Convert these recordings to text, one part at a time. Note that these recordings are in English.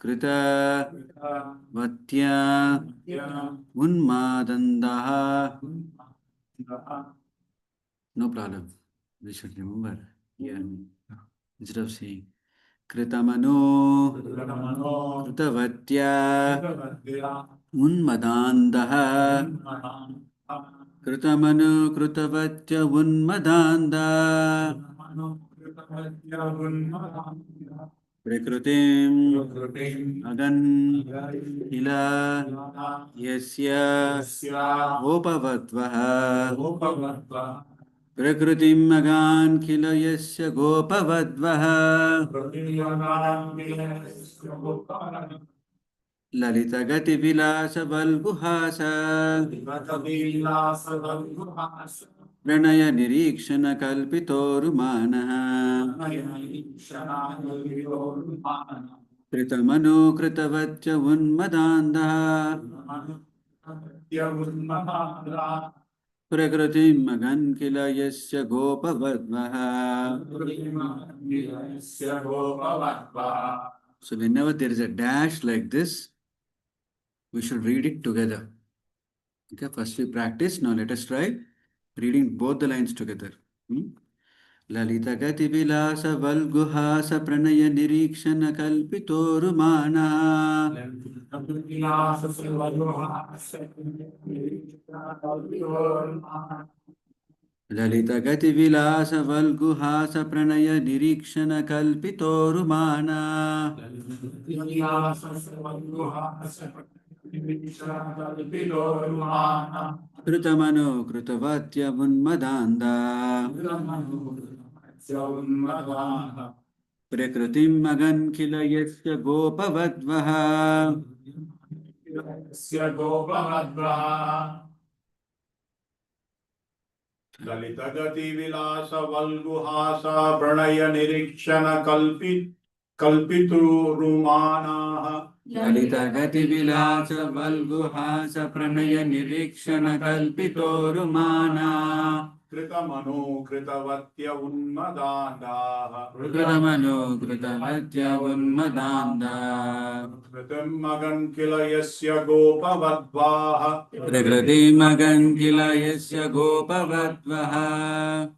krita vatya unmadandaha. No problem. We should remember here. Instead of saying kritamano kritavatya unmadandaha. Kritamano kritavatya unmadanda. Prakritim agan ila yasya gopavatvaha. Prakritim agan kila yasya gopavadvaha. Lalita gati vilasa valguhasa pranaya nirikshana kalpitorumanaha. Kritamano kritavatya unmadandaha. Prakritim agan kila yasya gopavadvaha. So whenever there is a dash like this, we should read it together. Okay, first we practice. Now let us try reading both the lines together. Lalita gati vilasa valguhasa pranaya nirikshana kalpitorumana. Lalita gati vilasa valguhasa pranaya nirikshana kalpitorumana. Kritamano kritavatya unmadanda. Prakritim agan kila yasya gopavadvaha. Lalita gati vilasa valguhasa pranaya nirikshana kalpiturumanaha. Lalita gati vilasa valguhasa pranaya nirikshana kalpitorumana. Kritamano kritavatya unmadandaha. Kritamano kritavatya unmadanda. Kritam magan kila yasya gopavadvaha. Prakritim agan kila yasya gopavadvaha.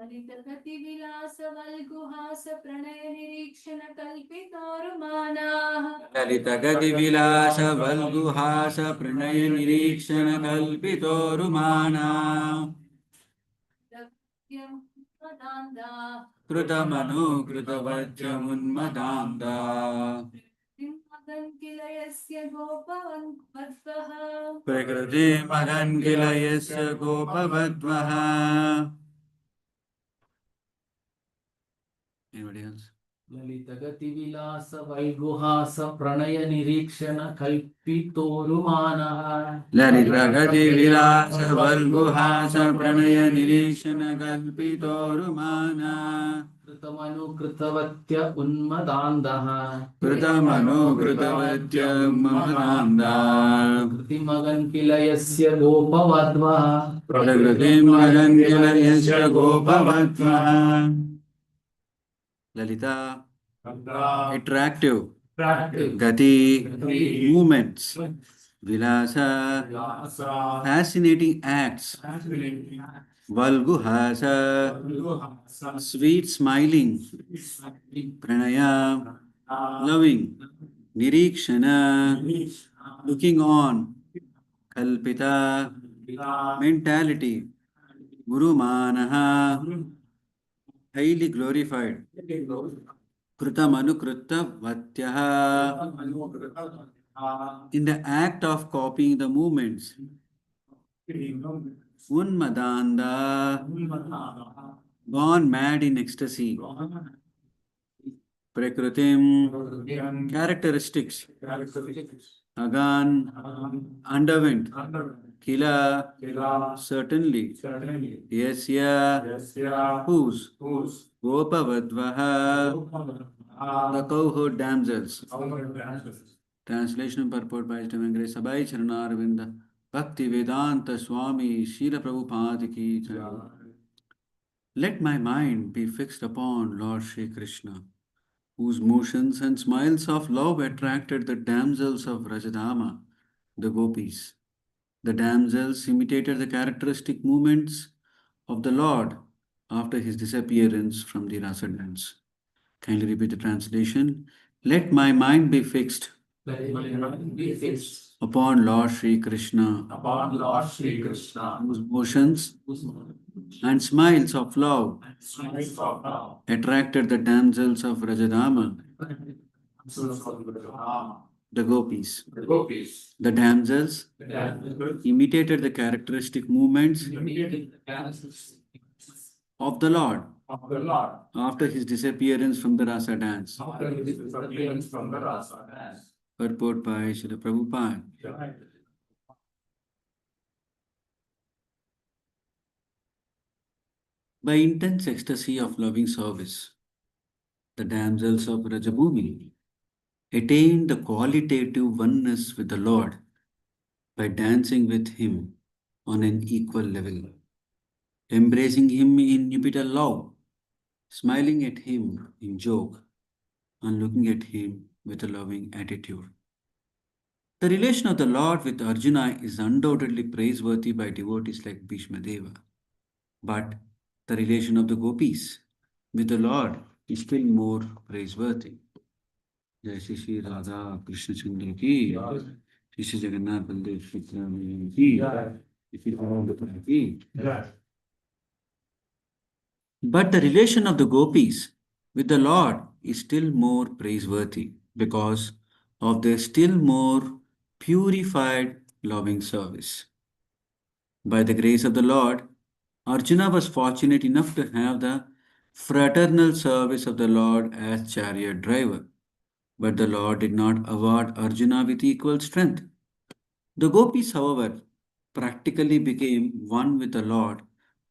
Lalita gati vilasa valguhasa pranaya nirikshana kalpitorumanaha. Lalita gati vilasa valguhasa pranaya nirikshana kalpitorumana. Kritamano kritavatya unmadanda. Prakritim agan kila yasya gopavadvaha. Anybody else? Lalita gati vilasa valguhasa pranaya nirikshana kalpitorumanaha. Lalita gati vilasa valguhasa pranaya nirikshana kalpitorumana. Kritamano kritavatya unmadandaha. Kritamano kritavatya unmadanda. Kritimagan kila yasya gopavadvaha. Prakritim agan kila yasya gopavadvaha. Lalita, attractive. Gati, movements. Vilasa, fascinating acts. Valguhasa, sweet smiling. Pranaya, loving. Nirikshana, looking on. Kalpita, mentality. Gurumanaha, highly glorified. Kritamanukritta vatyaha, in the act of copying the movements. Unmadanda, gone mad in ecstasy. Prakritim, characteristics. Agan, underwent. Kila, certainly. Yasya, whose. Gopavadvaha, the cowherd damsels. Translation and purport by Stephen Gray. Sabai Charanarvinda Bhakti Vedanta Swami Srila Prabhupada ki jai. Let my mind be fixed upon Lord Shri Krishna, whose motions and smiles of love attracted the damsels of Rajadama, the gopis. The damsels imitated the characteristic movements of the Lord after his disappearance from the rasa dance. Kindly repeat the translation. Let my mind be fixed Let my mind be fixed upon Lord Sri Krishna, upon Lord Sri Krishna, whose motions whose and smiles of love smiles of love attracted the damsels of Rajadama, the gopis. the gopis. The damsels The damsels imitated the characteristic movements imitated the characteristics of the Lord of the Lord after his disappearance from the rasa dance. after his disappearance from the rasa dance. Purport by Srila Prabhupada. By intense ecstasy of loving service, the damsels of Rajabhumi attained the qualitative oneness with the Lord by dancing with him on an equal level, embracing him in nuptial love, smiling at him in joke, and looking at him with a loving attitude. The relation of the Lord with Arjuna is undoubtedly praiseworthy by devotees like Bhīṣmadeva. But the relation of the gopis with the Lord is still more praiseworthy. Jai Shri Shri Radha Krishna Chandra ki, Shri Shri Jagannath Baldev Sutra ki, Shri Radha ki. But the relation of the gopis with the Lord is still more praiseworthy because of their still more purified loving service. By the grace of the Lord, Arjuna was fortunate enough to have the fraternal service of the Lord as chariot driver, but the Lord did not award Arjuna with equal strength. The gopis, however, practically became one with the Lord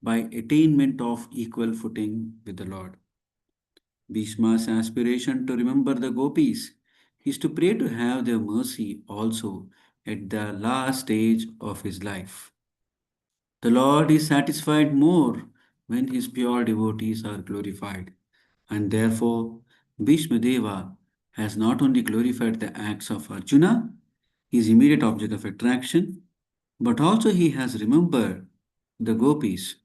by attainment of equal footing with the Lord. Bhishma's aspiration to remember the gopis is to pray to have their mercy also at the last stage of his life. The Lord is satisfied more when his pure devotees are glorified, and therefore Bhīṣmadeva has not only glorified the acts of Arjuna, his immediate object of attraction, but also he has remembered the gopis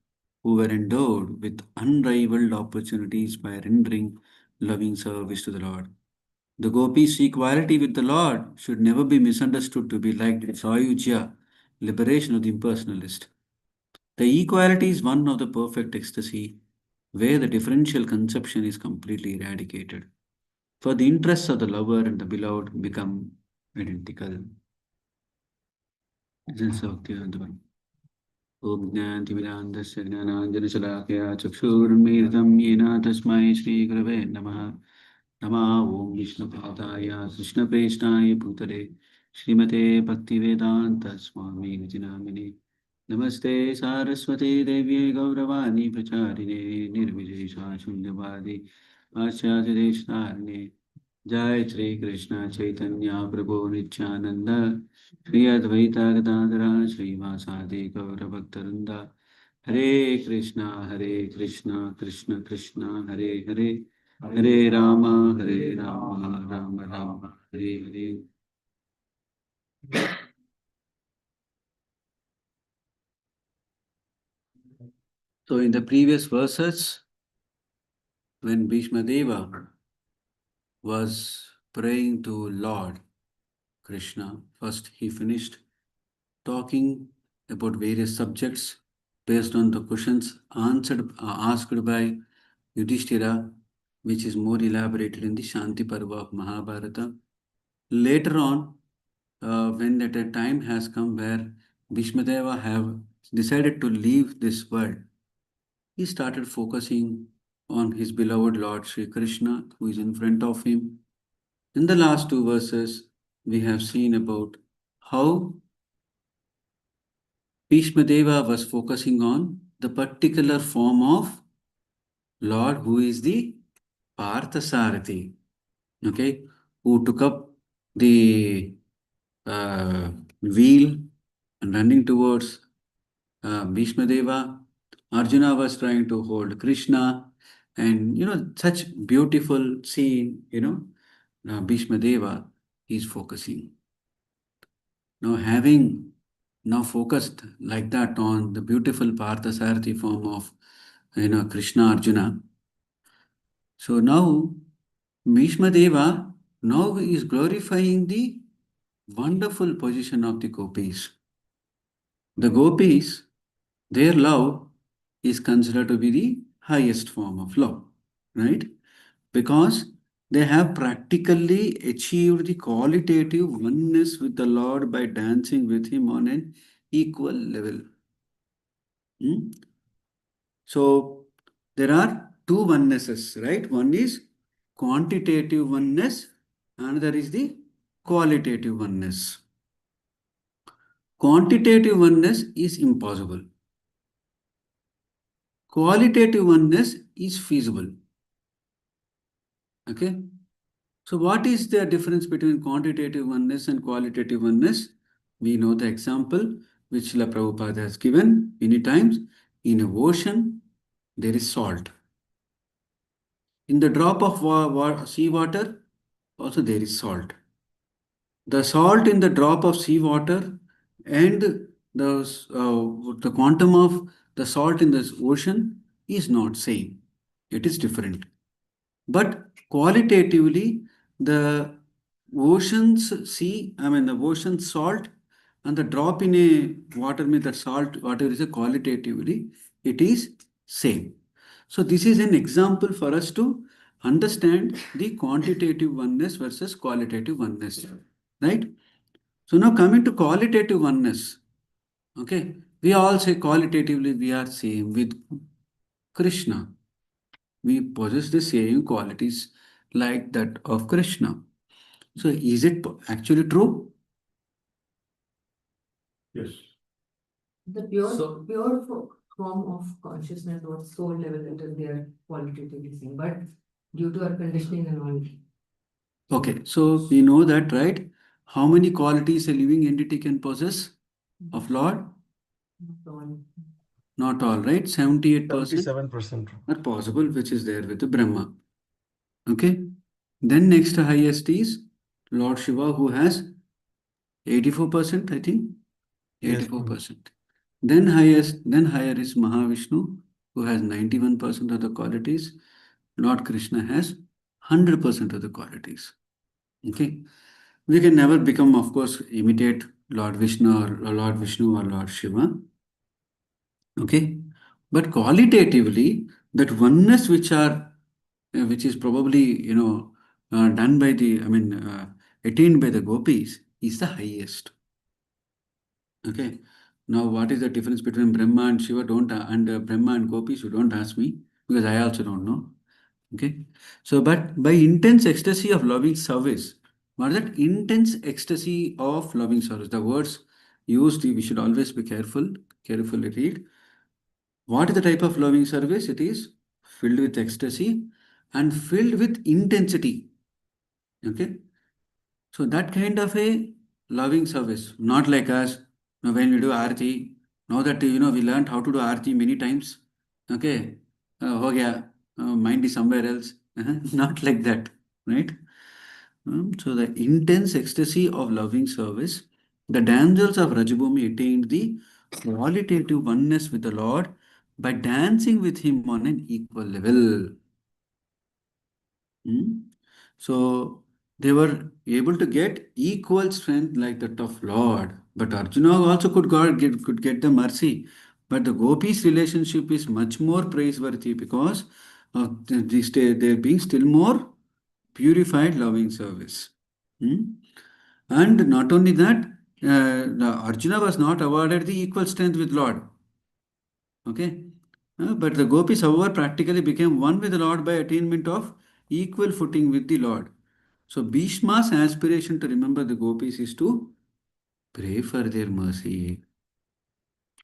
who were endowed with unrivaled opportunities by rendering loving service to the Lord. The gopis' equality with the Lord should never be misunderstood to be like the Sayujya, liberation of the impersonalist. The equality is one of the perfect ecstasy where the differential conception is completely eradicated. For the interests of the lover and the beloved become identical. This is Bhakti-vedanta. Om Jnantimirandasya Jnananjana Chakshurmiritam Yena Tasmai Shri Gurave Namaha. Nama Om Vishnupadaya Krishna Preshnaya Bhutale Srimate Bhaktivedanta Swami Nityanamini Namaste Saraswati Devi Gauravani Pracharine Nirvijesha Shunyavadi Paschati Deshnarine Jai Shri Krishna Chaitanya Prabhu Nityananda Shri Advaita Gadadara Shri Vasadi Gauravaktaranda Hare Krishna Krishna Krishna Hare Hare Hare Rama Rama Rama Hare Hare. So in the previous verses, when Bhīṣmadeva was praying to Lord Krishna, first he finished talking about various subjects based on the questions asked by Yudhishthira, which is more elaborated in the Shanti Parva of Mahabharata. Later on, when that a time has come where Bhīṣmadeva have decided to leave this world, he started focusing on his beloved Lord Sri Krishna, who is in front of him. In the last two verses, we have seen about how Bhīṣmadeva was focusing on the particular form of Lord who is the Parthasarathi, okay, who took up the wheel and running towards Bhīṣmadeva. Arjuna was trying to hold Krishna, And such beautiful scene, now Bhīṣmadeva is focusing. Now having now focused like that on the beautiful Parthasarathi form of Krishna Arjuna. So now Bhīṣmadeva now is glorifying the wonderful position of the gopis. The gopis, their love is considered to be the highest form of love, right? Because they have practically achieved the qualitative oneness with the Lord by dancing with Him on an equal level. Hmm? So there are two onenesses, right? One is quantitative oneness, another is the qualitative oneness. Quantitative oneness is impossible. Qualitative oneness is feasible. Okay? So what is the difference between quantitative oneness and qualitative oneness? We know the example which Srila Prabhupada has given many times. In an ocean, there is salt. In the drop of sea water, also there is salt. The salt in the drop of sea water and the quantum of the salt in the ocean is not same. It is different. But qualitatively, the the ocean salt and the drop in a water means that salt, whatever is a qualitatively, it is same. So this is an example for us to understand the quantitative oneness versus qualitative oneness, right? So now coming to qualitative oneness, okay, we all say qualitatively we are same with Krishna. We possess the same qualities like that of Krishna. So is it actually true? Yes. The pure, So- pure form of consciousness or soul level, it is there qualitatively same, but due to our conditioning and all. Okay, so we know that, right? How many qualities a living entity can possess of Lord? not all. Not all, right? 78% 77%. are possible, which is there with the Brahma. Okay. Then next highest is Lord Shiva, who has 84%, I think. Yes. 84%. Then higher is Mahavishnu, who has 91% of the qualities. Lord Krishna has 100% of the qualities. Okay. We can never become, of course, imitate Lord Vishnu or Lord Shiva. Okay. But qualitatively, that oneness which is probably, done by attained by the gopis is the highest. Okay. Now, what is the difference between Brahma and Shiva? Brahma and gopis, you don't ask me because I also don't know. Okay. So, but by intense ecstasy of loving service, what is that intense ecstasy of loving service? The words used, we should always be carefully read. What is the type of loving service? It is filled with ecstasy and filled with intensity. Okay. So that kind of a loving service, not like us, when we do Aarti, now that we learned how to do Aarti many times. Okay. Ho gaya, mind is somewhere else. Not like that, right? So the intense ecstasy of loving service, the damsels of Rajabhumi attained the qualitative oneness with the Lord by dancing with Him on an equal level. Hmm? So they were able to get equal strength like that of Lord. But Arjuna also could get the mercy. But the gopis' relationship is much more praiseworthy because of they're being still more purified loving service. Hmm? And not only that, the Arjuna was not awarded the equal strength with Lord. Okay. But the gopis, however, practically became one with the Lord by attainment of equal footing with the Lord. So Bhishma's aspiration to remember the gopis is to pray for their mercy.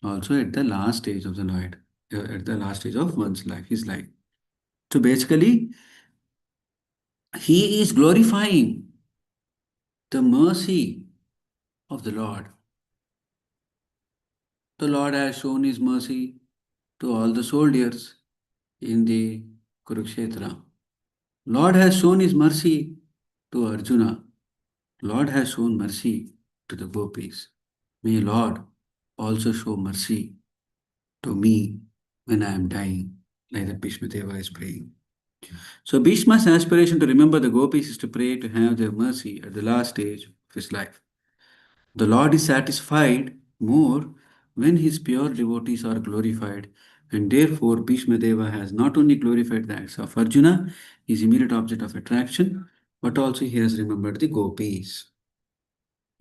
Also at the last stage of the Lord, at the last stage of one's life, his life. So basically, he is glorifying the mercy of the Lord. The Lord has shown his mercy to all the soldiers in the Kurukshetra. Lord has shown his mercy to Arjuna. Lord has shown mercy to the gopis. May Lord also show mercy to me when I am dying, like the Bhīṣmadeva is praying. So Bhishma's aspiration to remember the gopis is to pray to have their mercy at the last stage of his life. The Lord is satisfied more when his pure devotees are glorified, and therefore Bhishmadeva has not only glorified the acts of Arjuna, his immediate object of attraction, but also he has remembered the gopis.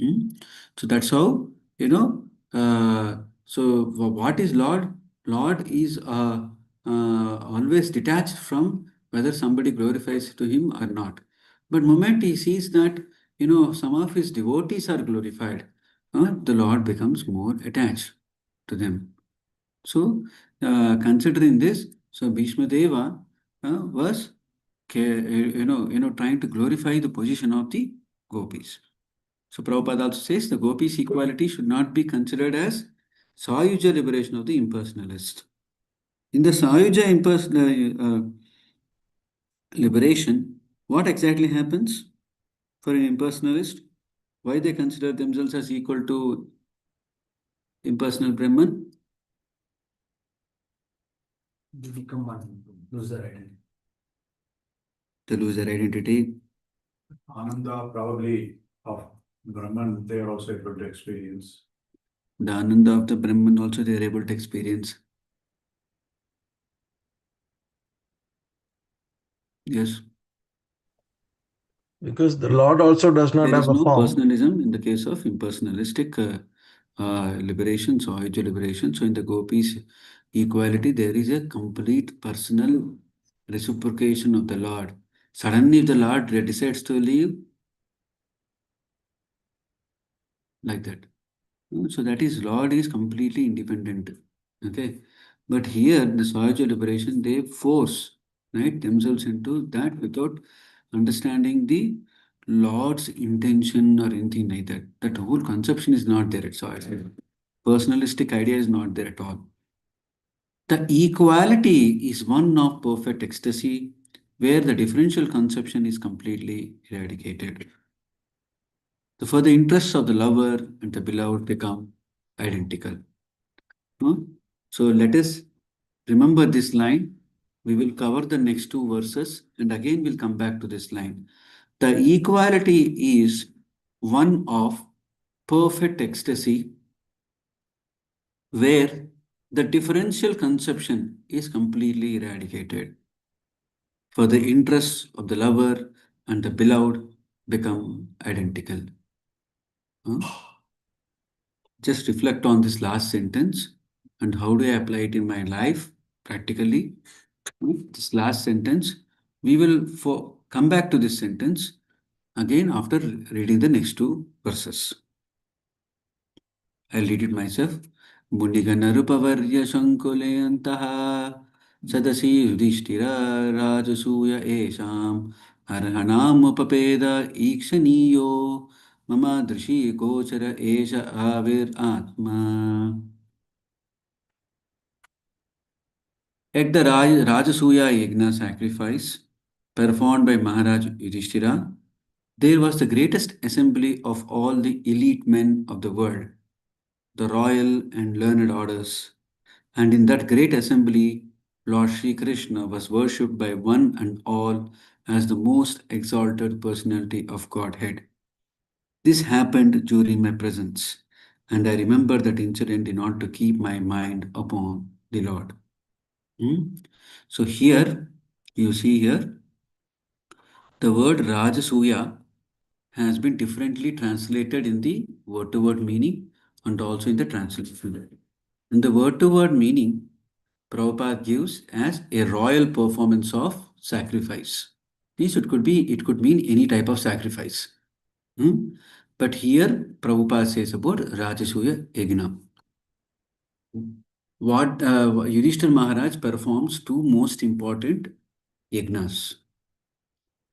Hmm? So that's how, you know, what is Lord? Lord is always detached from whether somebody glorifies to him or not. But moment he sees that, some of his devotees are glorified, the Lord becomes more attached to them. So, considering this, so Bhishma Deva was, trying to glorify the position of the gopis. So Prabhupada also says the gopis' equality should not be considered as Sayuja liberation of the impersonalist. In the Sayuja impersonal liberation, what exactly happens for an impersonalist? Why they consider themselves as equal to impersonal Brahman? They become one, lose their identity. They lose their identity. Ananda probably of Brahman, they are also able to experience. The Ananda of the Brahman also they are able to experience. Yes. Because the Lord also does not There is have a no form. personalism in the case of impersonalistic liberation, so Ayuja liberation. So in the gopis equality, there is a complete personal reciprocation of the Lord. Suddenly, if the Lord decides to leave, like that. So that is Lord is completely independent. Okay. But here, the Swaja liberation, they force right themselves into that without understanding the Lord's intention or anything like that. That whole conception is not there at Swaja. Personalistic idea is not there at all. The equality is one of perfect ecstasy where the differential conception is completely eradicated. For the interests of the lover and the beloved become identical. Huh? So let us remember this line. We will cover the next two verses and again we'll come back to this line. The equality is one of perfect ecstasy where the differential conception is completely eradicated. For the interests of the lover and the beloved become identical. Huh? Just reflect on this last sentence and how do I apply it in my life practically. This last sentence, we will come back to this sentence again after reading the next two verses. I'll read it myself. Mundiganarupavarya Shankuleyantaha Sadasi Yudhishthira Rajasuya Esham Arhanam Upapeda Ikshaniyo Mama Drishi Gochara Esha Avir Atma. At the Rajasuya Yagna sacrifice performed by Maharaj Yudhishthira, there was the greatest assembly of all the elite men of the world, the royal and learned orders. And in that great assembly, Lord Sri Krishna was worshipped by one and all as the most exalted personality of Godhead. This happened during my presence, and I remember that incident in order to keep my mind upon the Lord. So here, you see here, the word Rajasuya has been differently translated in the word-to-word meaning and also in the translation. In the word-to-word meaning, Prabhupada gives as a royal performance of sacrifice. This it could mean any type of sacrifice. But here Prabhupada says about Rajasuya Yagna. What Yudhishthira Maharaj performs two most important yagnas.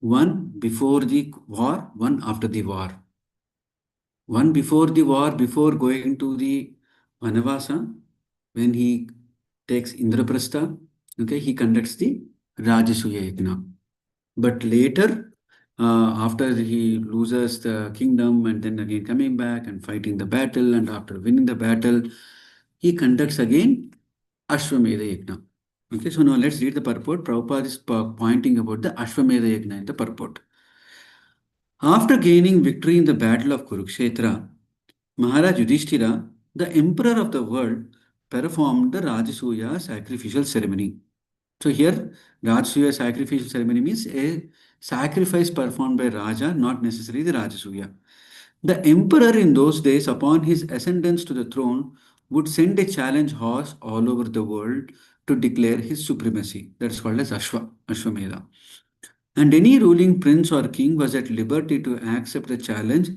One before the war, one after the war. One before the war, before going to the Vanavasa, when he takes Indraprastha, okay, he conducts the Rajasuya Yajna. But later, after he loses the kingdom and then again coming back and fighting the battle, and after winning the battle, he conducts again Ashwamedha Yajna. Okay, so now let's read the purport. Prabhupada is pointing about the Ashwamedha Yajna in the purport. After gaining victory in the battle of Kurukshetra, Maharaj Yudhishthira, the emperor of the world, performed the Rajasuya sacrificial ceremony. So here, Rajasuya sacrificial ceremony means a sacrifice performed by Raja, not necessarily the Rajasuya. The emperor in those days, upon his ascendance to the throne, would send a challenge horse all over the world to declare his supremacy. That's called as Ashwamedha. And any ruling prince or king was at liberty to accept the challenge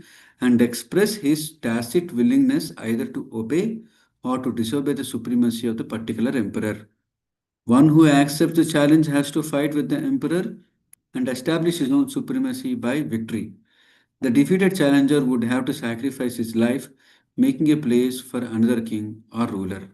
and express his tacit willingness either to obey or to disobey the supremacy of the particular emperor. One who accepts the challenge has to fight with the emperor and establish his own supremacy by victory. The defeated challenger would have to sacrifice his life, making a place for another king or ruler.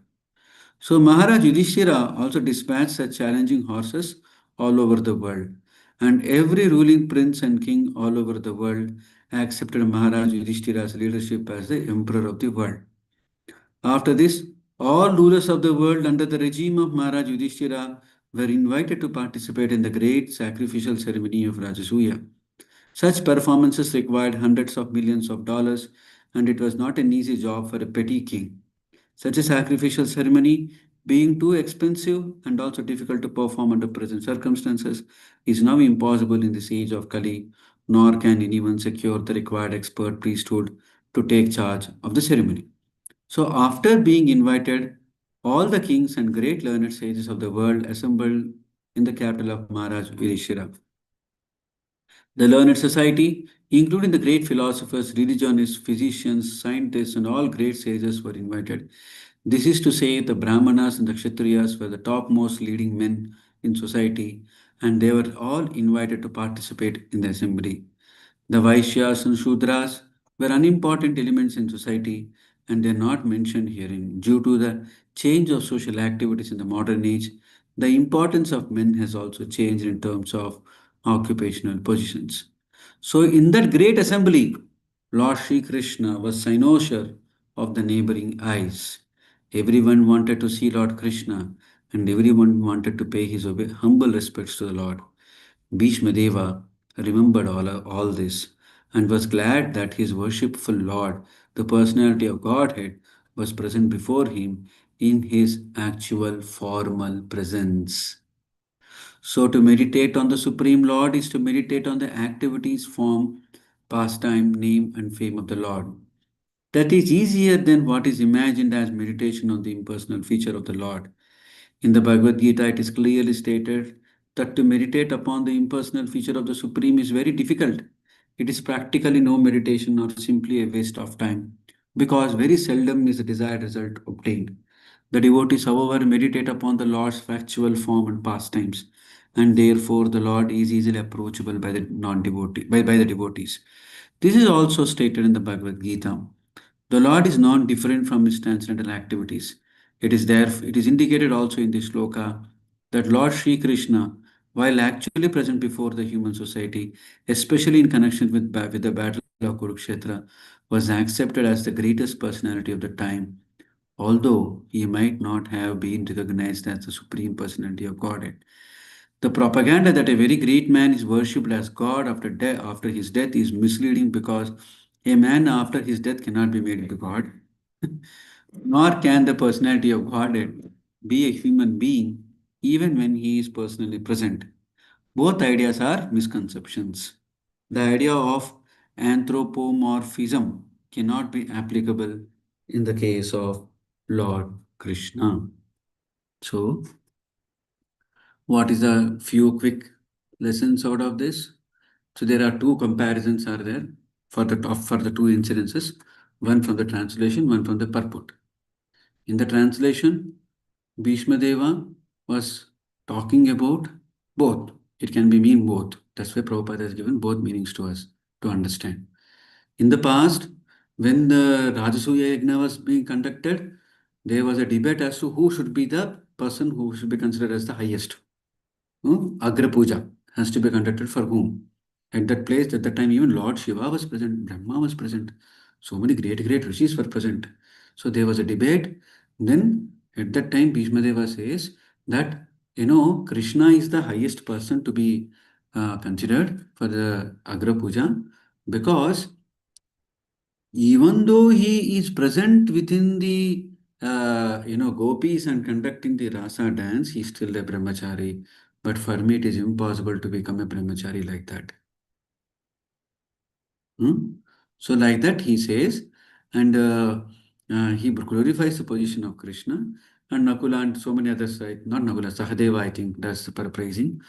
So Maharaj Yudhishthira also dispatched such challenging horses all over the world. And every ruling prince and king all over the world accepted Maharaj Yudhishthira's leadership as the emperor of the world. After this, all rulers of the world under the regime of Maharaj Yudhishthira were invited to participate in the great sacrificial ceremony of Rajasuya. Such performances required hundreds of millions of dollars, and it was not an easy job for a petty king. Such a sacrificial ceremony, being too expensive and also difficult to perform under present circumstances, is now impossible in this age of Kali, nor can anyone secure the required expert priesthood to take charge of the ceremony. So, after being invited, all the kings and great learned sages of the world assembled in the capital of Maharaj Yudhishthira. The learned society, including the great philosophers, religionists, physicians, scientists, and all great sages, were invited. This is to say, the Brahmanas and the Kshatriyas were the topmost leading men in society, and they were all invited to participate in the assembly. The Vaishyas and Shudras were unimportant elements in society, and they are not mentioned herein. Due to the change of social activities in the modern age, the importance of men has also changed in terms of occupational positions. So, in that great assembly, Lord Sri Krishna was cynosure of the neighboring eyes. Everyone wanted to see Lord Krishna, and everyone wanted to pay his humble respects to the Lord. Bhīṣmadeva remembered all this and was glad that his worshipful Lord, the personality of Godhead, was present before him in his actual formal presence. So, to meditate on the Supreme Lord is to meditate on the activities, form, pastime, name, and fame of the Lord. That is easier than what is imagined as meditation on the impersonal feature of the Lord. In the Bhagavad Gita, it is clearly stated that to meditate upon the impersonal feature of the Supreme is very difficult. It is practically no meditation or simply a waste of time because very seldom is the desired result obtained. The devotees, however, meditate upon the Lord's factual form and pastimes, and therefore the Lord is easily approachable by the non-devotee by the devotees. This is also stated in the Bhagavad Gita. The Lord is non-different from his transcendental activities. It is indicated also in this sloka that Lord Sri Krishna, while actually present before the human society, especially in connection with the battle of Kurukshetra, was accepted as the greatest personality of the time, although he might not have been recognized as the supreme personality of Godhead. The propaganda that a very great man is worshipped as God after his death is misleading because a man after his death cannot be made into God, nor can the personality of Godhead be a human being even when he is personally present. Both ideas are misconceptions. The idea of anthropomorphism cannot be applicable in the case of Lord Krishna. So, what is the few quick lessons out of this? So there are two comparisons are there for the two incidences, one from the translation, one from the purport. In the translation, Bhīṣmadeva was talking about both. It can be mean both. That's why Prabhupada has given both meanings to us to understand. In the past, when the Rajasuya Yajna was being conducted, there was a debate as to who should be the person who should be considered as the highest. Agra Puja has to be conducted for whom? At that place, at that time, even Lord Shiva was present, Brahma was present. So many great rishis were present. So there was a debate. Then at that time, Bhīṣmadeva says that, Krishna is the highest person to be considered for the Agra Puja, because even though he is present within the gopis and conducting the rasa dance, he's still a brahmachari. But for me, it is impossible to become a brahmachari like that. So like that he says, and he glorifies the position of Krishna, and Nakula and so many others, right? Not Nakula, Sahadeva, I think, does the paraphrasing.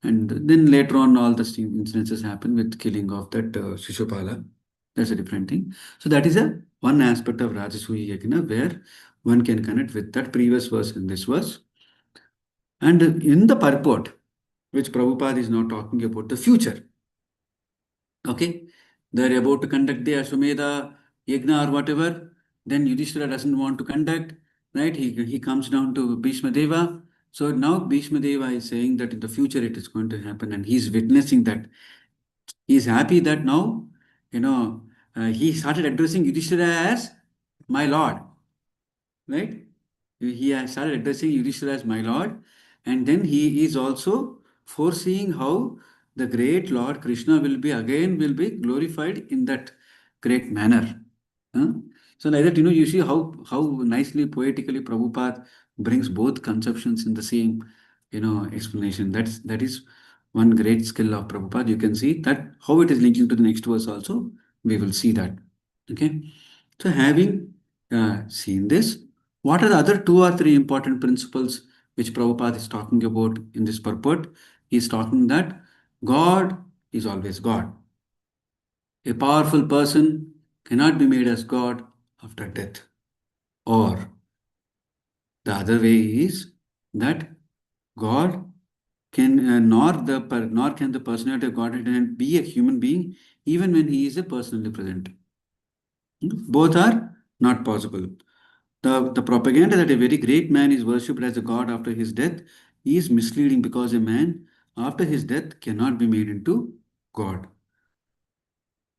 And then later on, all the incidences happen with killing of that Shishupala. That's a different thing. So that is a one aspect of Rajasuya Yajna where one can connect with that previous verse and this verse. And in the purport, which Prabhupada is now talking about the future. Okay, they're about to conduct the Ashwamedha Yajna or whatever. Then Yudhishthira doesn't want to conduct, right? He comes down to Bhīṣmadeva. So now Bhīṣmadeva is saying that in the future it is going to happen, and he's witnessing that. He's happy that now, he started addressing Yudhishthira as my lord, right? He has started addressing Yudhishthira as my lord, and then he is also foreseeing how the great Lord Krishna will be glorified in that great manner. Huh? So like that, you see how nicely poetically Prabhupada brings both conceptions in the same, explanation. That is one great skill of Prabhupada. You can see that how it is linking to the next verse also. We will see that. Okay. So having seen this, what are the other two or three important principles which Prabhupada is talking about in this purport? He is talking that God is always God. A powerful person cannot be made as God after death. Or the other way is that God can nor can the personality of God be a human being even when he is a personally present. Both are not possible. The propaganda that a very great man is worshipped as a god after his death is misleading, because a man after his death cannot be made into God.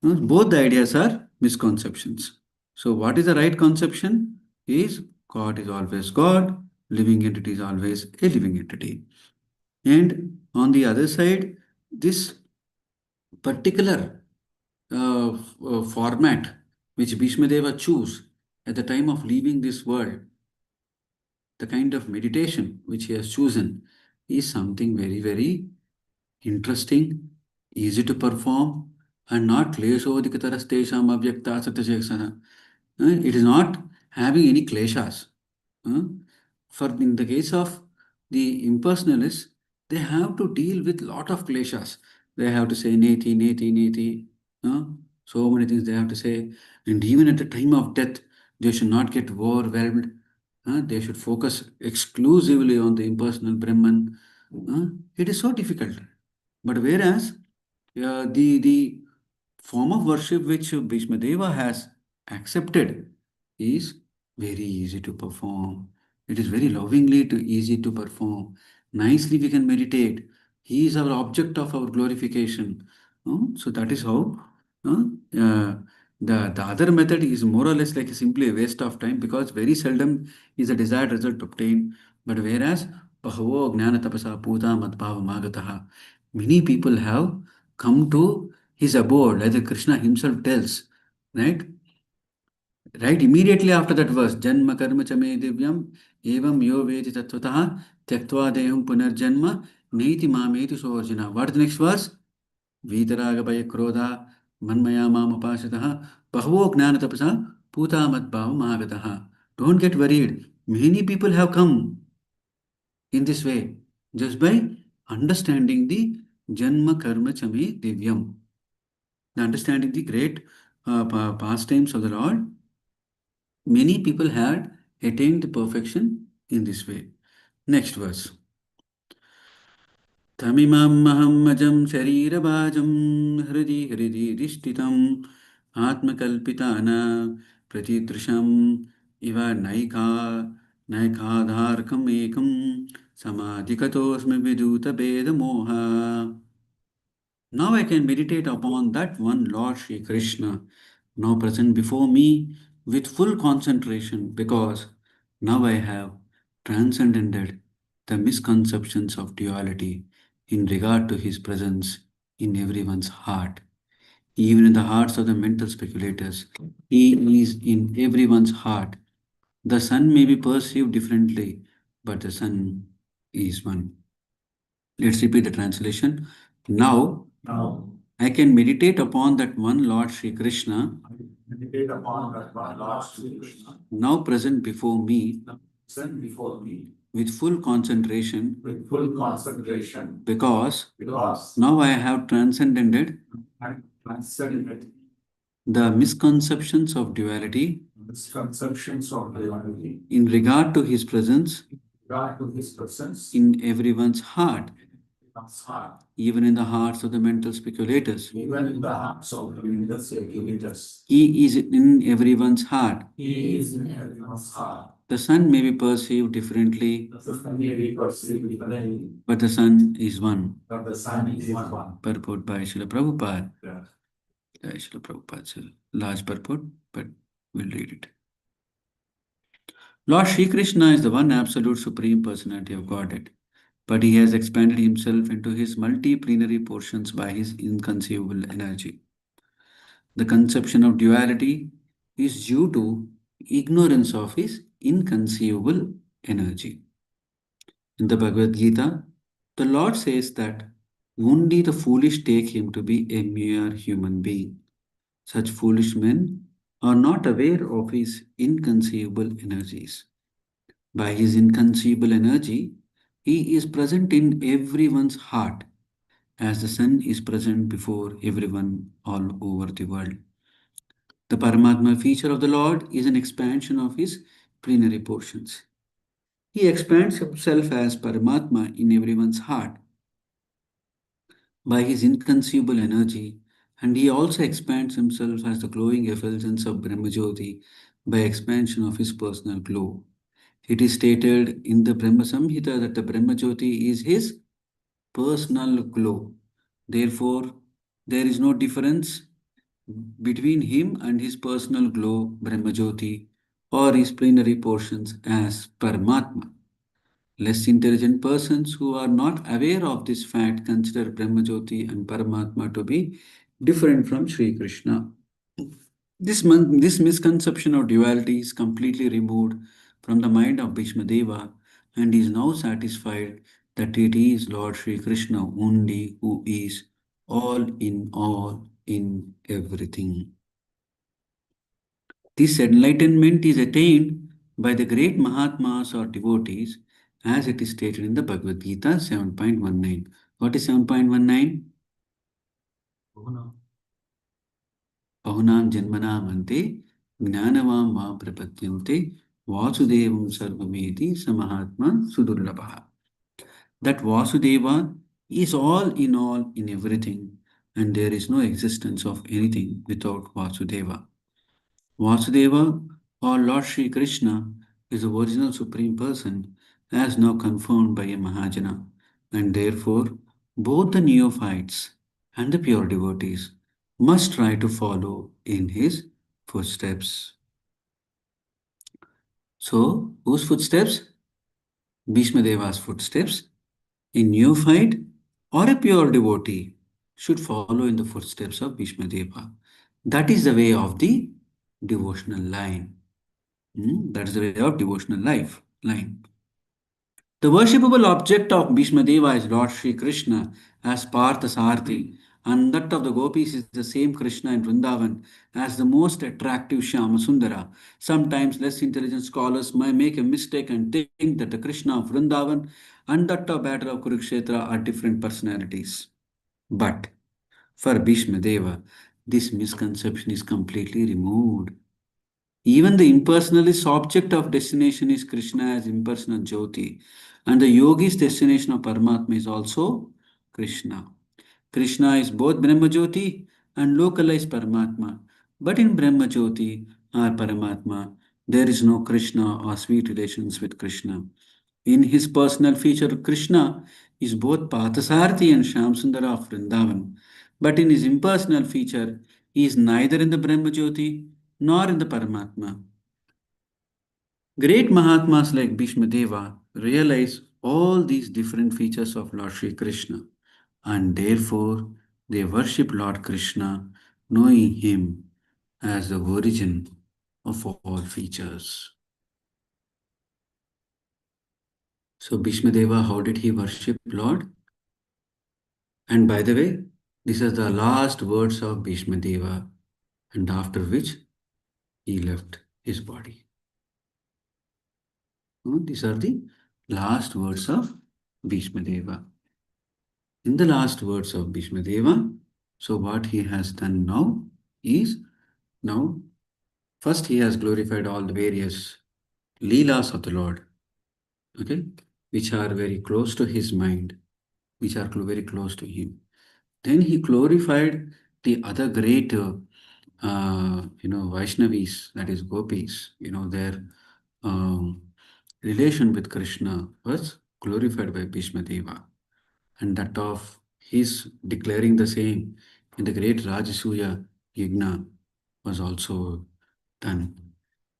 Both the ideas are misconceptions. So what is the right conception? Is God is always God, living entity is always a living entity. And on the other side, this particular format which Bhīṣmadeva chose at the time of leaving this world, the kind of meditation which he has chosen is something very interesting, easy to perform, and not kleshodikatarastesham avyakta satyasana. It is not having any kleshas. Uh, For in the case of the impersonalists, they have to deal with lot of kleshas. They have to say neti, neti, neti. So many things they have to say. And even at the time of death, they should not get overwhelmed. They should focus exclusively on the impersonal Brahman. It is so difficult. But whereas the form of worship which Bhishmadeva has accepted is very easy to perform. It is very lovingly to easy to perform. Nicely we can meditate. He is our object of our glorification. So that is how uh, uh, the other method is more or less like simply a waste of time, because very seldom is the desired result obtained. But whereas Bahavo Gnana Tapasa Puta Madbhava Magataha, many people have come to his abode, as Krishna himself tells, right? Right immediately after that verse, Janma Karma Chame Divyam, Evam Yo Vedi Tattvataha, Tyaktva Deham Punarjanma, Neti Mameti Sovarjuna. What is the next verse? Vitaraga Bhaya Krodha, Manmaya Mamapashataha, Bahavo Gnana Tapasa, Puta Madbhava Magataha. Don't get worried. Many people have come in this way just by understanding the Janma Karma Chame Divyam. The understanding the great pastimes of the Lord, many people had attained the perfection in this way. Next verse. Tamimam mahammajam sharirabhajam hridi rishtitam atmakalpitana pratidrisham iva naikadharkam ekam samadhikatosmi viduta beda moha. Now I can meditate upon that one Lord Shri Krishna, now present before me with full concentration, because now I have transcended the misconceptions of duality in regard to his presence in everyone's heart, even in the hearts of the mental speculators. He is in everyone's heart. The sun may be perceived differently, but the sun is one. Let's repeat the translation. Now Now, I can meditate upon that one Lord Sri Krishna, meditate upon that one Lord Sri Krishna, now present before me sent before me with full concentration, with full concentration, because because now I have transcended I transcended the misconceptions of duality misconceptions of reality in regard to his presence regard to his presence in everyone's heart, one's heart, even in the hearts of the mental speculators. even in the hearts of the mental speculators. He is in everyone's heart. He is in everyone's heart. The sun may be perceived differently, The sun may be perceived differently, but the sun is one. but the sun is one. Purport by Srila Prabhupada. Yeah. Srila Prabhupada's large purport, but we'll read it. Lord Shri Krishna is the one absolute supreme personality of Godhead, but he has expanded himself into his multi-plenary portions by his inconceivable energy. The conception of duality is due to ignorance of his inconceivable energy. In the Bhagavad Gita, the Lord says that only the foolish take him to be a mere human being. Such foolish men are not aware of his inconceivable energies. By his inconceivable energy, he is present in everyone's heart, as the sun is present before everyone all over the world. The Paramatma feature of the Lord is an expansion of his plenary portions. He expands himself as Paramatma in everyone's heart by his inconceivable energy, and he also expands himself as the glowing effulgence of Brahmajyoti by expansion of his personal glow. It is stated in the Brahma Samhita that the Brahmajyoti is his personal glow. Therefore, there is no difference between him and his personal glow, Brahmajyoti, or his plenary portions as Paramatma. Less intelligent persons who are not aware of this fact consider Brahmajyoti and Paramatma to be different from Sri Krishna. This misconception of duality is completely removed from the mind of Bhīṣmadeva, and he is now satisfied that it is Lord Sri Krishna only who is all in everything. This enlightenment is attained by the great Mahatmas or devotees, as it is stated in the Bhagavad Gita 7.19. What is 7.19? Bahunam janmanam ante gnanavam va prapatyante vasudevam sarvameti samahatma sudurlabha. That Vasudeva is all in everything, and there is no existence of anything without Vasudeva. Vasudeva, or Lord Sri Krishna, is the original Supreme Person, as now confirmed by a Mahajana, and therefore both the neophytes and the pure devotees must try to follow in his footsteps. So, whose footsteps? Bhīṣmadeva's footsteps. A neophyte or a pure devotee should follow in the footsteps of Bhīṣmadeva. That is the way of the devotional line. That is the way of devotional line. The worshipable object of Bhīṣmadeva is Lord Sri Krishna as Partha Sarthi, and that of the gopis is the same Krishna in Vrindavan as the most attractive Shyama Sundara. Sometimes less intelligent scholars may make a mistake and think that the Krishna of Vrindavan and that of Battle of Kurukshetra are different personalities. But for Bhīṣmadeva, this misconception is completely removed. Even the impersonalist object of destination is Krishna as impersonal Jyoti, and the yogi's destination of Paramatma is also Krishna. Krishna is both Brahma Jyoti and localized Paramatma, but in Brahma Jyoti or Paramatma, there is no Krishna or sweet relations with Krishna. In his personal feature, Krishna is both Pathasarthi and Shyamsundara of Vrindavan. But in his impersonal feature, he is neither in the Brahmajyoti nor in the Paramatma. Great Mahatmas like Bhīṣmadeva realize all these different features of Lord Sri Krishna, and therefore they worship Lord Krishna, knowing him as the origin of all features. So Bhīṣmadeva, how did he worship Lord? And by the way, this is the last words of Bhīṣmadeva, and after which he left his body. These are the last words of Bhīṣmadeva. In the last words of Bhīṣmadeva, so what he has done now is, now first he has glorified all the various leelas of the Lord, okay, which are very close to his mind, which are very close to him. Then he glorified the other great, Vaishnavis, that is gopis, their relation with Krishna was glorified by Bhīṣmadeva, and that of his declaring the same in the great Rajasuya Yajna was also done.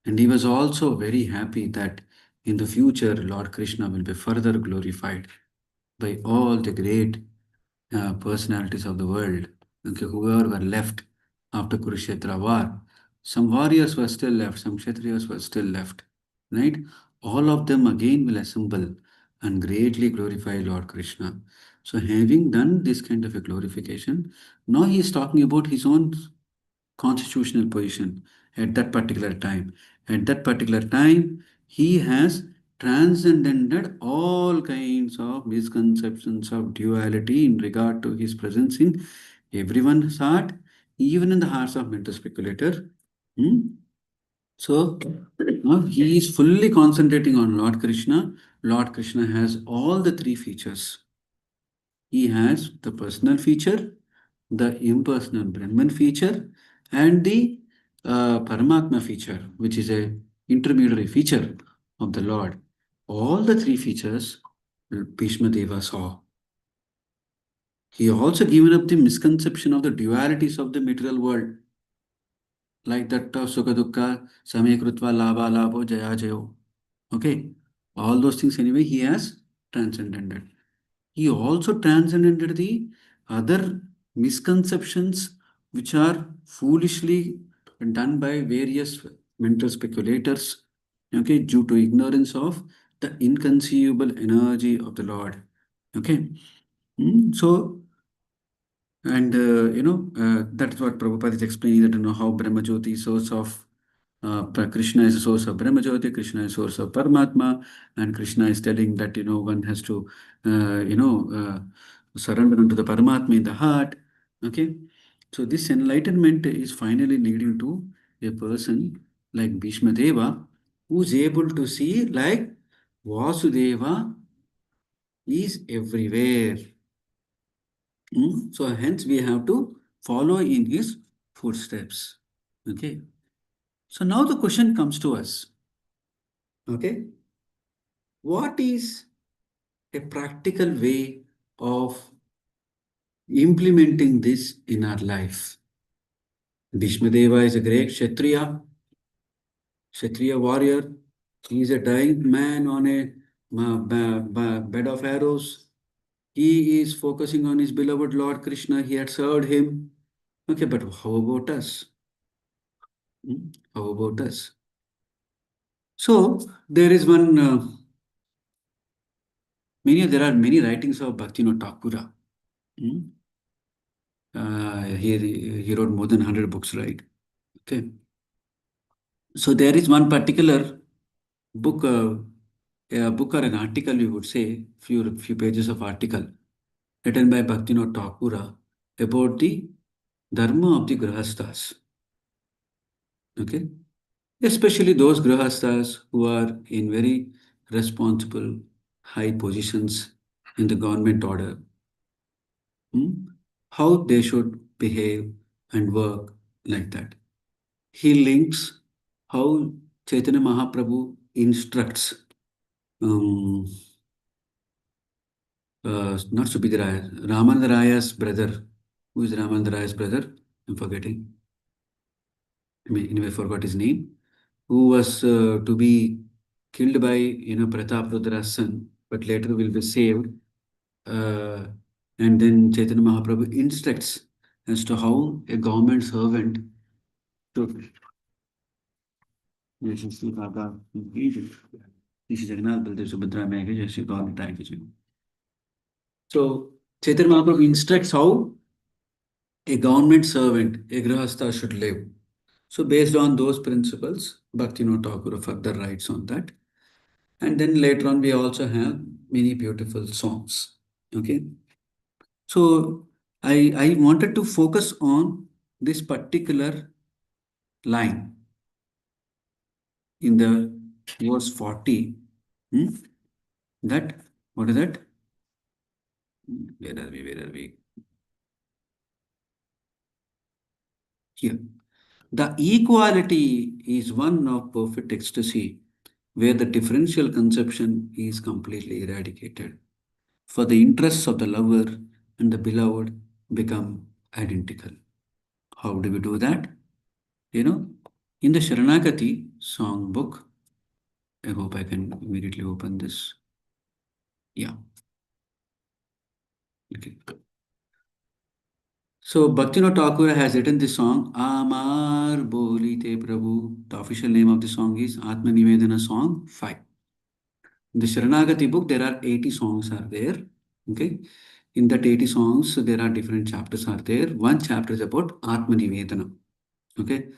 And he was also very happy that in the future Lord Krishna will be further glorified by all the great personalities of the world, okay, whoever were left after Kurukshetra war. Some warriors were still left, some Kshatriyas were still left, right? All of them again will assemble and greatly glorify Lord Krishna. So having done this kind of a glorification, now he is talking about his own constitutional position at that particular time. At that particular time, he has transcended all kinds of misconceptions of duality in regard to his presence in everyone's heart, even in the hearts of mental speculator. So now he is fully concentrating on Lord Krishna. Lord Krishna has all the three features. He has the personal feature, the impersonal Brahman feature, and the Paramatma feature, which is a intermediary feature of the Lord. All the three features Bhīṣmadeva saw. He also given up the misconception of the dualities of the material world, like that of Sukha Dukkha, Samaya Krutva, Labha Labho, Jaya Jayo. Okay, all those things anyway he has transcended. He also transcended the other misconceptions which are foolishly done by various mental speculators, okay, due to ignorance of the inconceivable energy of the Lord. Okay. So, and that's what Prabhupada is explaining, that how Brahmajyoti is source of Krishna is a source of Brahmajyoti, Krishna is a source of Paramatma, and Krishna is telling that one has to surrender unto the Paramatma in the heart. Okay, so this enlightenment is finally leading to a person like Bhīṣmadeva, who is able to see like Vasudeva is everywhere. So hence we have to follow in his footsteps. Okay. So now the question comes to us. Okay. What is a practical way of implementing this in our life? Bhīṣmadeva is a great Kshatriya warrior. He is a dying man on a bed of arrows. He is focusing on his beloved Lord Krishna. He had served him. Okay, but how about us? How about us? So there is one, there are many writings of Bhaktivinoda Thakura. He wrote more than 100 books, right? Okay. So there is one particular book, a book or an article, you would say, few pages of article written by Bhaktivinoda Thakura about the dharma of the grahasthas. Okay. Especially those grahasthas who are in very responsible, high positions in the government order. How they should behave and work like that. He links how Chaitanya Mahaprabhu instructs um, not Subhidra, Ramananda Raya's brother. Who is Ramananda Raya's brother? I'm forgetting. I mean, anyway, forgot his name. Who was to be killed by Pratap Rudra's son, but later will be saved. Uh, and then Chaitanya Mahaprabhu instructs as to how a government servant should. Yes, Sri Baba, this is Jagannath Baldev Subhadra Megha, Jai God Thank you. So Chaitanya Mahaprabhu instructs how a government servant, a grihastha should live. So based on those principles, Bhaktivinoda Thakur further writes on that. And then later on, we also have many beautiful songs. Okay. So I wanted to focus on this particular line in the verse 40. That, what is that? Where are we? Where are we? Here. The equality is one of perfect ecstasy, where the differential conception is completely eradicated. For the interests of the lover and the beloved become identical. How do we do that? In the Sharanagati song book, I hope I can immediately open this. Yeah. Okay. So Bhaktivinoda Thakur has written this song, Amar Bolite Prabhu. The official name of the song is Atma Nivedana Song 5. In the Sharanagati book, there are 80 songs are there. Okay. In that 80 songs, there are different chapters are there. One chapter is about Atma Nivedana. Okay.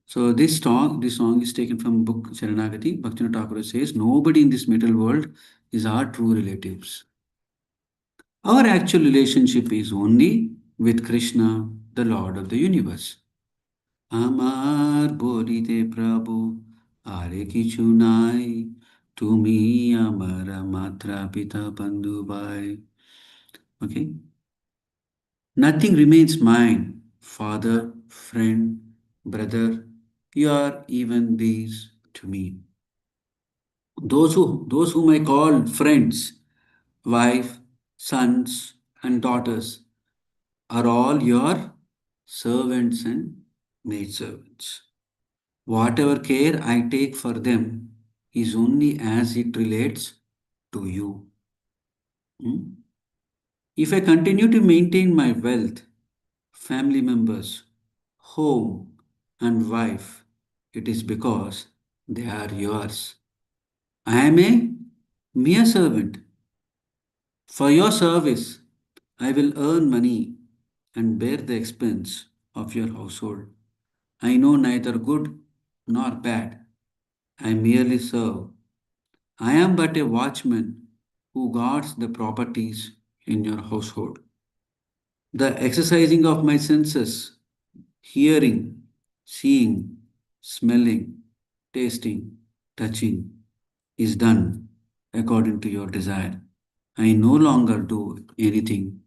So this song is taken from book Sharanagati. Bhaktivinoda Thakur says, nobody in this material world is our true relatives. Our actual relationship is only with Krishna, the Lord of the universe. Amar bolite Prabhu, are kichu nai, tumi amara matra pita bandhu bhai. Okay. Nothing remains mine, father, friend, brother, you are even these to me. Those whom I call friends, wife, sons, and daughters are all your servants and maidservants. Whatever care I take for them is only as it relates to you. If I continue to maintain my wealth, family members, home, and wife, it is because they are yours. I am a mere servant. For your service, I will earn money and bear the expense of your household. I know neither good nor bad. I merely serve. I am but a watchman who guards the properties in your household. The exercising of my senses, hearing, seeing, smelling, tasting, touching, is done according to your desire. I no longer do anything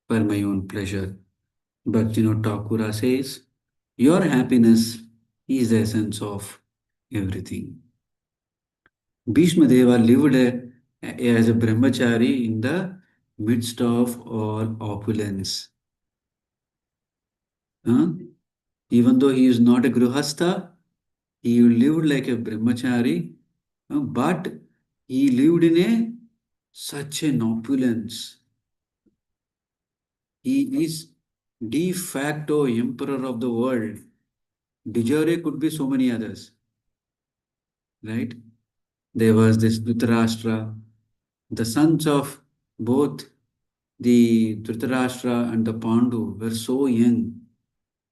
for my own pleasure. Bhaktivinoda Thakur says, your happiness is the essence of everything. Bhīṣmadeva lived as a brahmachari in the midst of all opulence. Huh? Even though he is not a grihastha, he lived like a brahmachari, but he lived in such an opulence. He is de facto emperor of the world. De jure could be so many others, right? There was this Dhritarashtra, the sons of both the Dhritarashtra and the Pandu were so young.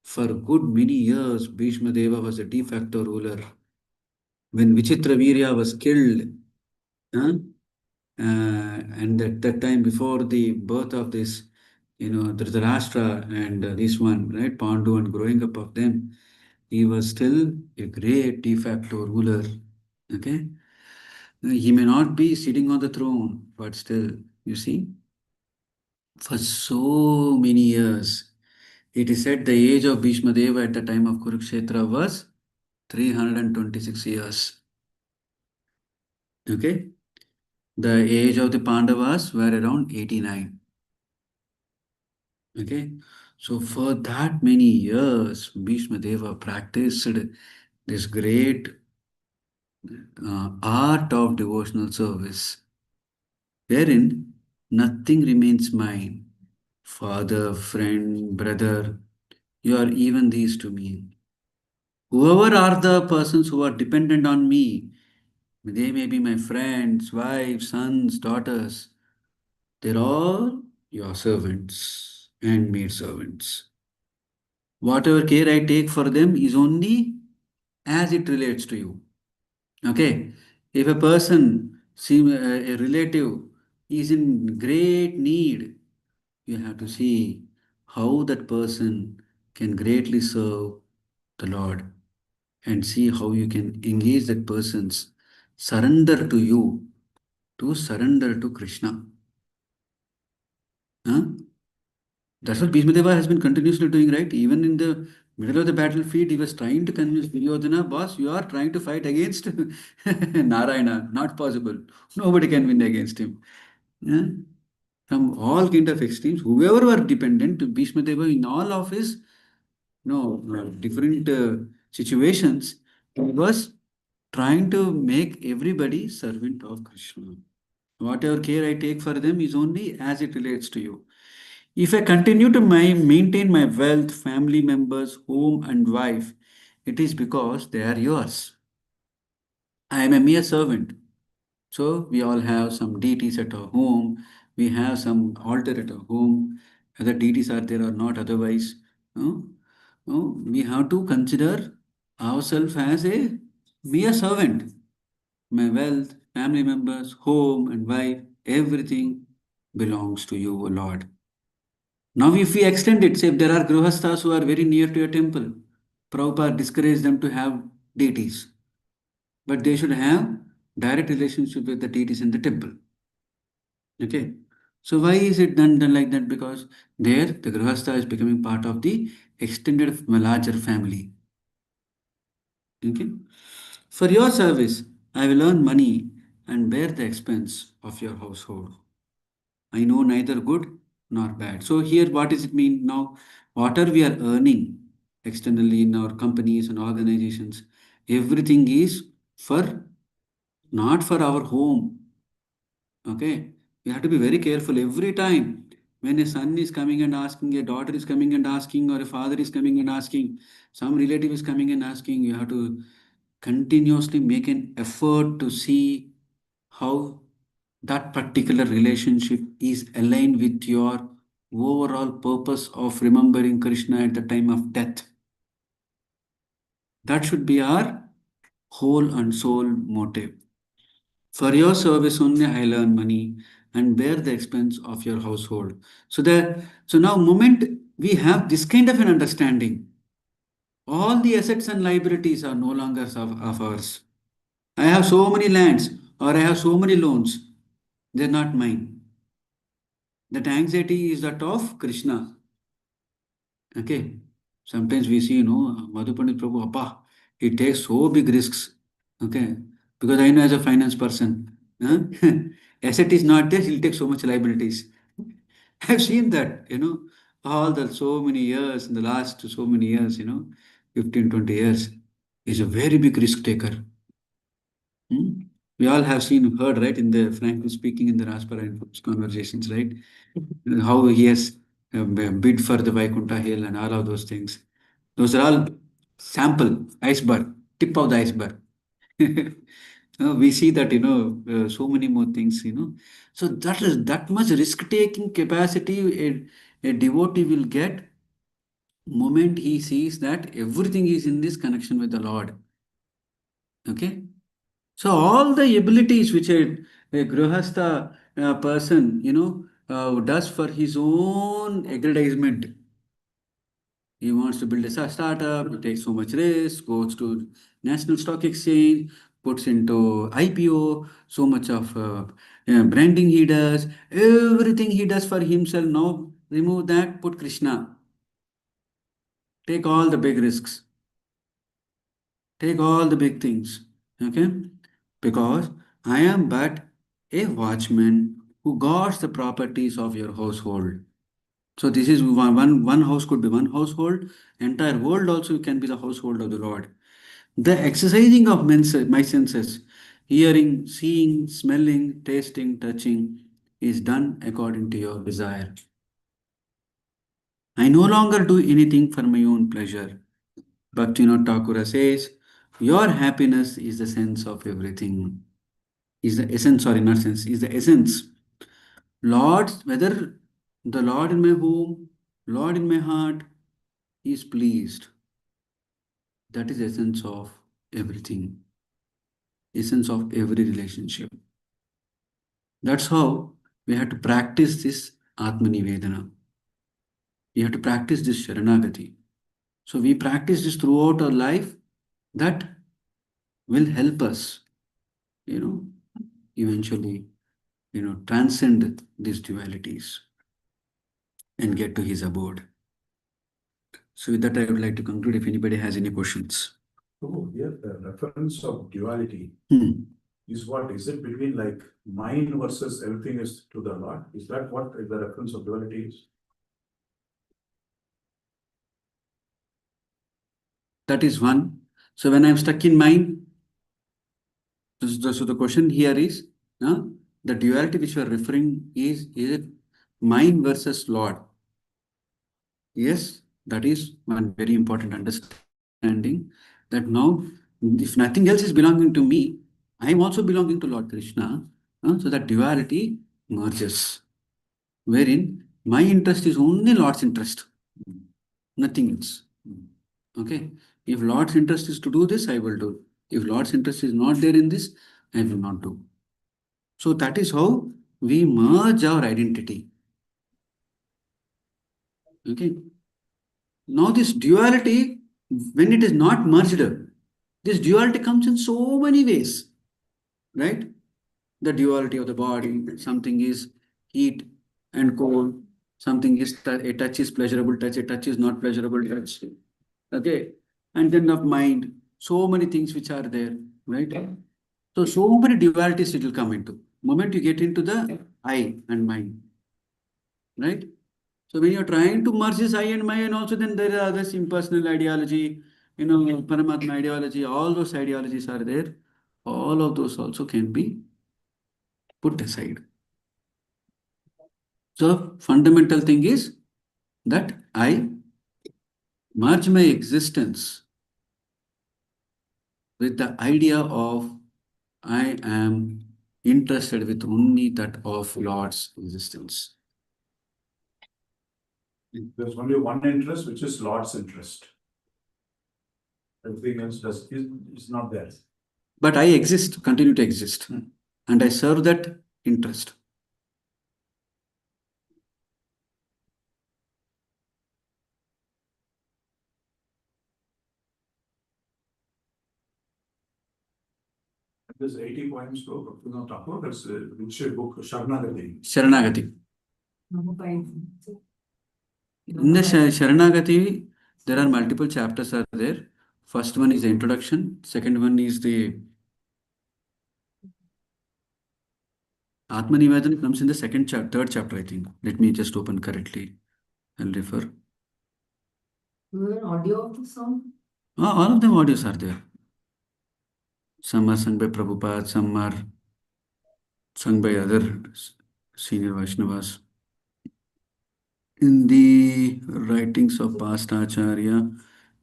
For good many years, Bhīṣmadeva was a de facto ruler. When Vichitravirya was killed, huh? And at that time, before the birth of this, Dhritarashtra and this one, right, Pandu, and growing up of them, he was still a great de facto ruler. Okay, he may not be sitting on the throne, but still, you see, for so many years, it is said the age of Bhīṣmadeva at the time of Kurukshetra was 326 years. Okay, The age of the Pandavas were around 89. Okay, so for that many years, Bhīṣmadeva practiced this great art of devotional service, wherein nothing remains mine. Father, friend, brother, you are even these to me. Whoever are the persons who are dependent on me, they may be my friends, wives, sons, daughters, they're all your servants and maid servants. Whatever care I take for them is only as it relates to you. Okay? If a person, a relative, is in great need, you have to see how that person can greatly serve the Lord and see how you can engage that person's surrender to you, to surrender to Krishna. Huh? That's what Bhīṣmadeva has been continuously doing, right? Even in the middle of the battlefield, he was trying to convince Duryodhana, boss, you are trying to fight against Narayana. Not possible. Nobody can win against him. Yeah? From all kind of extremes, whoever were dependent to Bhīṣmadeva in all of his different situations, he was trying to make everybody servant of Krishna. Whatever care I take for them is only as it relates to you. If I continue to maintain my wealth, family members, home, and wife, it is because they are yours. I am a mere servant. So we all have some deities at our home. We have some altar at our home. Whether deities are there or not, otherwise, no? No, we have to consider ourselves as a mere servant. My wealth, family members, home, and wife, everything belongs to you, O Lord. Now, if we extend it, say if there are grihasthas who are very near to a temple, Prabhupada discouraged them to have deities, but they should have direct relationship with the deities in the temple. Okay. So why is it done like that? Because there the grihastha is becoming part of the extended larger family. Okay. For your service, I will earn money and bear the expense of your household. I know neither good nor bad. So here, what does it mean now? Whatever we are earning externally in our companies and organizations, everything is for not for our home. Okay, we have to be very careful every time when a son is coming and asking, a daughter is coming and asking, or a father is coming and asking, some relative is coming and asking. You have to continuously make an effort to see how that particular relationship is aligned with your overall purpose of remembering Krishna at the time of death. That should be our whole and soul motive. For your service only I'll earn money and bear the expense of your household. So now moment we have this kind of an understanding, all the assets and liabilities are no longer of ours. I have so many lands or I have so many loans. They're not mine. That anxiety is that of Krishna. Okay. Sometimes we see, Madhu Pandit Prabhu, Appa, he takes so big risks. Okay. Because I know as a finance person, huh? Asset is not there, he'll take so much liabilities. I've seen that, all the so many years, in the last so many years, 15, 20 years. He's a very big risk taker. Hmm? We all have seen, heard, right, in the frankly speaking, in the Raspara and conversations, right? How he has bid for the Vaikuntha Hill and all of those things. Those are all sample, iceberg, tip of the iceberg. We see that, so many more things, So that is that much risk-taking capacity a devotee will get moment he sees that everything is in this connection with the Lord. Okay? So all the abilities which a grihastha person, does for his own aggrandizement. He wants to build a startup, he takes so much risk, goes to National Stock Exchange, puts into IPO, so much of branding he does, everything he does for himself. Now remove that, put Krishna. Take all the big risks, take all the big things. Okay? Because I am but a watchman who guards the properties of your household. So this is one house could be one household, entire world also can be the household of the Lord. The exercising of my senses, hearing, seeing, smelling, tasting, touching, is done according to your desire. I no longer do anything for my own pleasure. Bhaktivinoda Thakura says, your happiness is the sense of everything. Is the essence, sorry, not sense, is the essence. Lord, whether the Lord in my home, Lord in my heart is pleased. That is the essence of everything. Essence of every relationship. That's how we have to practice this Atmanivedana. We have to practice this Sharanagati. So we practice this throughout our life. That will help us, eventually, transcend these dualities and get to his abode. So with that, I would like to conclude if anybody has any questions. So here the reference of duality Hmm. is what? Is it between like mind versus everything is to the Lord? Is that what the reference of duality is? That is one. So when I'm stuck in mind, so the question here is, the duality which you are referring is it mind versus Lord? Yes, that is one very important understanding that now, if nothing else is belonging to me, I am also belonging to Lord Krishna. So that duality merges, wherein my interest is only Lord's interest, nothing else. Okay. If Lord's interest is to do this, I will do. If Lord's interest is not there in this, I will not do. So that is how we merge our identity. Okay. Now this duality, when it is not merged, this duality comes in so many ways, right? The duality of the body, something is heat and cold, something is a touch is pleasurable touch, a touch is not pleasurable touch. Okay. And then of mind, so many things which are there, right? So many dualities it will come into. Moment you get into the I and mind, right? So when you're trying to merge this I and my, and also then there are others impersonal ideology, Paramatma ideology, all those ideologies are there. All of those also can be put aside. So fundamental thing is that I merge my existence with the idea of I am interested with only that of Lord's existence. There's only one interest, which is Lord's interest. Everything else is not there. But I exist, continue to exist, and I serve that interest. There's 80 poems to Thakur. That's which book? Sharanagati. Sharanagati. Number 5. In the Sharanagati, there are multiple chapters are there. First one is the introduction. Second one is the Atmanivedana comes in the third chapter, I think. Let me just open correctly. I'll refer. Do you have an audio of the song? All of them audios are there. Some are sung by Prabhupada, some are sung by other senior Vaishnavas. In the writings of past Acharya,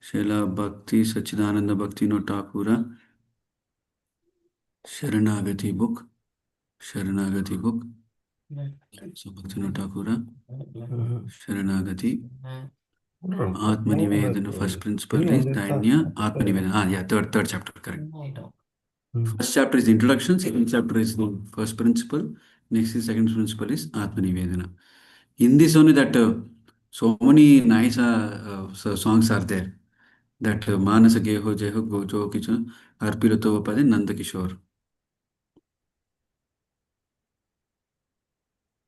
Srila Bhakti Sachidananda Bhakti no Thakura, Sharanagati book. So Bhakti no Thakura, Sharanagati, Atmanivedana, first principle is Dainya, Atmanivedana. Yeah, third chapter, correct. First chapter is the introduction, second chapter is the first principle, next is second principle is Atmanivedana. In this only that so many nice songs are there. That Manasa Geho Jeho Gojo Kicho Arpiruto Pade Nanda Kishore.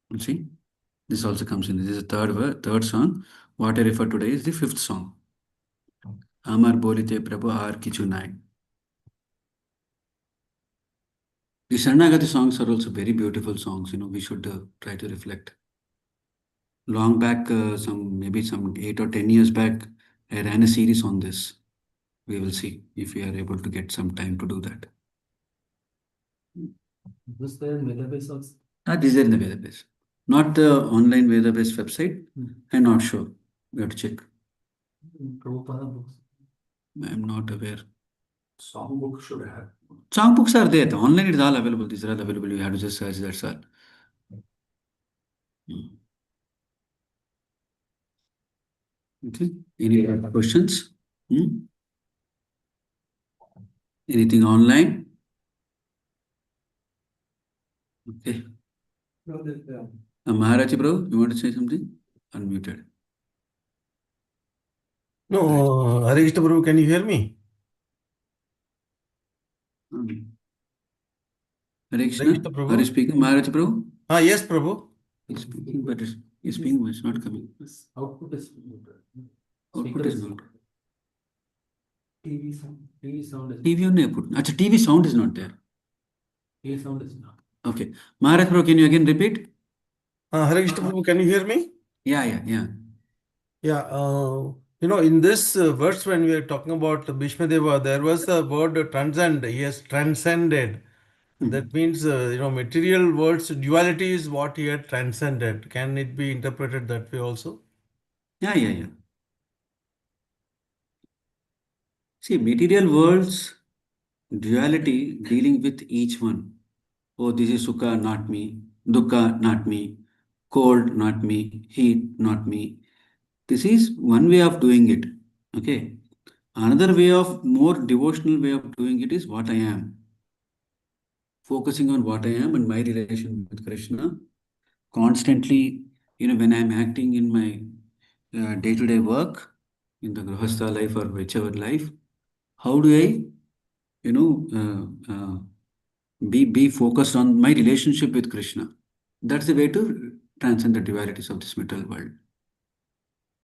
You see, this also comes in. This is the third song. What I refer today is the fifth song. Amar Bolite Prabhu Ar Kichu Nai. The Sharanagati songs are also very beautiful songs. We should try to reflect. Long back, maybe some 8 or 10 years back, I ran a series on this. We will see if we are able to get some time to do that. Was there database also? These are in the database, not the online database website. I'm not sure. We have to check. Prabhupada books. I'm not aware. Songbook should have. Songbooks are there. The online is all available. These are all available. You have to just search. That's all. Okay. Any other questions? Anything online? Okay. Maharaj bro, you want to say something? Unmuted. No, Hare Krishna Prabhu, can you hear me? Hare Krishna. Krishna Prabhu. Are you speaking Maharaj bro? Yes, Prabhu. He's speaking, but he's speaking, but it's not coming. Output is muted. Output is not. TV sound. TV sound is. TV only I put. Achha, TV sound is not there. TV sound is not. Okay. Maharaj bro, can you again repeat? Hare Krishna Prabhu, can you hear me? Yeah. Yeah, in this verse when we are talking about Bhīṣmadeva, there was the word transcend. He has transcended. That means, material words, duality is what he had transcended. Can it be interpreted that way also? Yeah. See, material worlds, duality, dealing with each one. Oh, this is Sukha, not me. Dukkha, not me. Cold, not me. Heat, not me. This is one way of doing it. Okay. Another way of, more devotional way of doing it is what I am. Focusing on what I am and my relation with Krishna. Constantly, when I'm acting in my day-to-day work, in the Grahastha life or whichever life, how do I, be focused on my relationship with Krishna? That's the way to transcend the dualities of this material world.